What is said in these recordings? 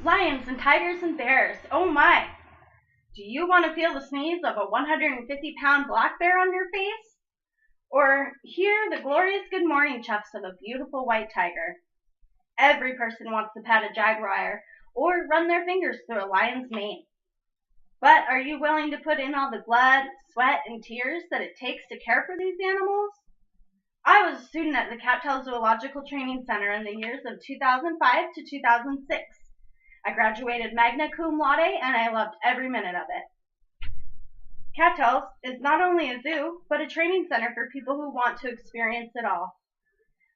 Lions and tigers and bears, oh my! Do you want to feel the sneeze of a 150-pound black bear on your face? Or hear the glorious good morning chuffs of a beautiful white tiger? Every person wants to pat a jaguar or run their fingers through a lion's mane. But are you willing to put in all the blood, sweat, and tears that it takes to care for these animals? I was a student at the Cattail Zoological Training Center in the years of 2005 to 2006. I graduated magna cum laude and I loved every minute of it. Cattails is not only a zoo, but a training center for people who want to experience it all.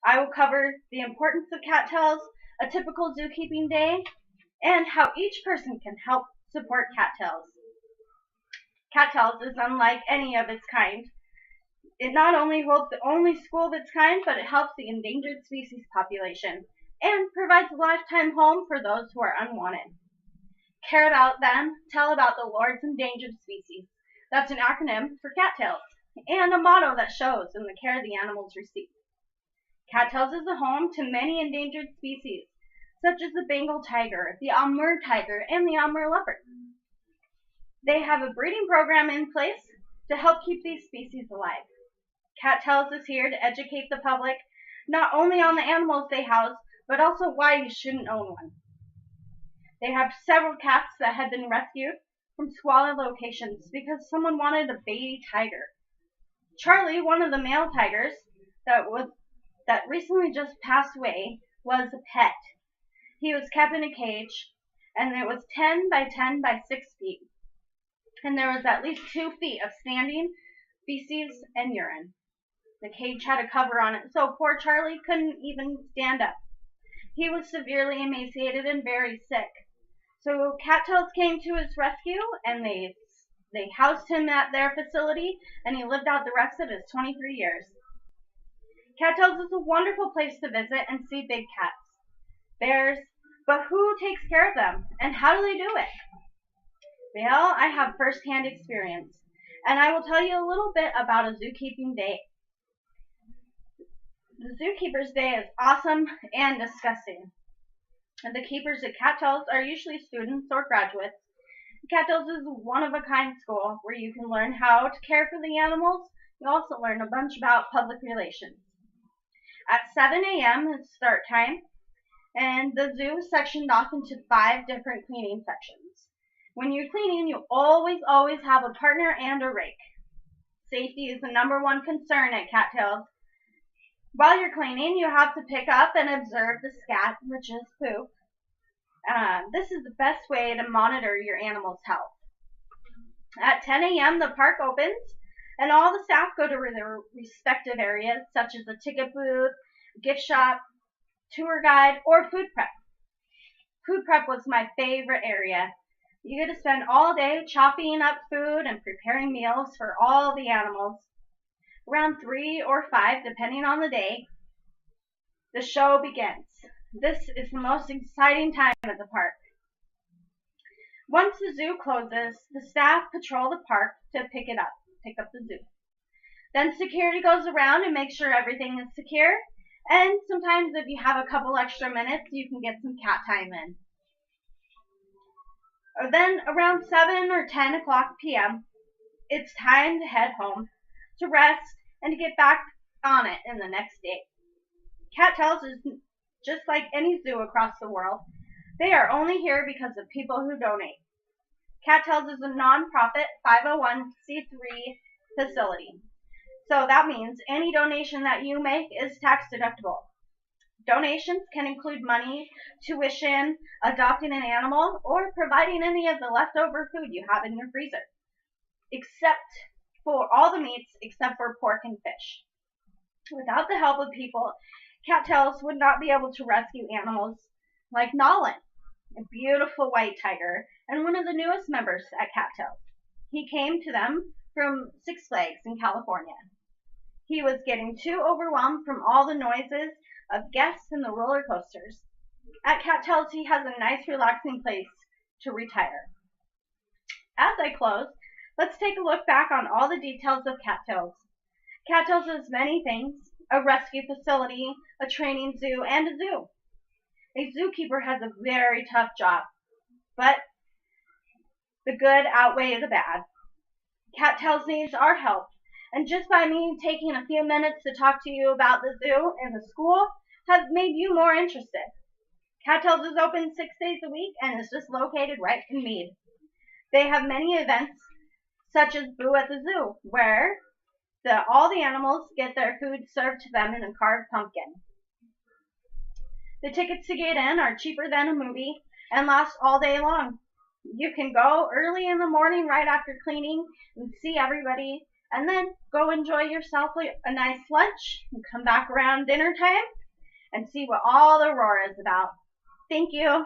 I will cover the importance of cattails, a typical zookeeping day, and how each person can help support cattails. Cattails is unlike any of its kind. It not only holds the only school of its kind, but it helps the endangered species population and provides a lifetime home for those who are unwanted. Care about them, tell about the Lord's endangered species. That's an acronym for cattails, and a motto that shows in the care the animals receive. Cattails is a home to many endangered species, such as the Bengal tiger, the Amur tiger, and the Amur leopard. They have a breeding program in place to help keep these species alive. Cattails is here to educate the public not only on the animals they house, but also why you shouldn't own one. They have several cats that had been rescued from squalid locations because someone wanted a baby tiger. Charlie, one of the male tigers that recently just passed away, was a pet. He was kept in a cage, and it was 10 by 10 by 6 feet. And there was at least 2 feet of standing feces and urine. The cage had a cover on it, so poor Charlie couldn't even stand up. He was severely emaciated and very sick. So cattails came to his rescue, and they housed him at their facility, and he lived out the rest of his 23 years. Cattails is a wonderful place to visit and see big cats, bears, but who takes care of them, and how do they do it? Well, I have first-hand experience, and I will tell you a little bit about a zookeeping day. The zookeeper's day is awesome and disgusting. The keepers at Cattails are usually students or graduates. Cattails is a one-of-a-kind school where you can learn how to care for the animals. You also learn a bunch about public relations. At 7 a.m. is start time, and the zoo is sectioned off into 5 different cleaning sections. When you're cleaning, you always have a partner and a rake. Safety is the #1 concern at Cattails. While you're cleaning, you have to pick up and observe the scat, which is poop. This is the best way to monitor your animal's health. At 10 a.m., the park opens, and all the staff go to their respective areas, such as the ticket booth, gift shop, tour guide, or food prep. Food prep was my favorite area. You get to spend all day chopping up food and preparing meals for all the animals. Around 3 or 5, depending on the day, the show begins. This is the most exciting time at the park. Once the zoo closes, the staff patrol the park to pick up the zoo. Then security goes around and makes sure everything is secure, and sometimes if you have a couple extra minutes, you can get some cat time in. Then around 7 or 10 o'clock p.m., it's time to head home, to rest, and to get back on it in the next day. Cattails is just like any zoo across the world. They are only here because of people who donate. Cattails is a non-profit 501c3 facility. So that means any donation that you make is tax deductible. Donations can include money, tuition, adopting an animal, or providing any of the leftover food you have in your freezer, except for all the meats except for pork and fish. Without the help of people, Cattails would not be able to rescue animals like Nolan, a beautiful white tiger, and one of the newest members at Cattails. He came to them from Six Flags in California. He was getting too overwhelmed from all the noises of guests and the roller coasters. At Cattails, he has a nice relaxing place to retire. As I close, let's take a look back on all the details of Cattails. Cattails is many things: a rescue facility, a training zoo, and a zoo. A zookeeper has a very tough job. but the good outweigh the bad. Cattails needs our help, and just by me taking a few minutes to talk to you about the zoo and the school has made you more interested. Cattails is open 6 days a week and is just located right in Mead. They have many events, such as Boo at the Zoo, where all the animals get their food served to them in a carved pumpkin. The tickets to get in are cheaper than a movie and last all day long. You can go early in the morning right after cleaning and see everybody, and then go enjoy yourself a nice lunch and come back around dinner time and see what all the roar is about. Thank you.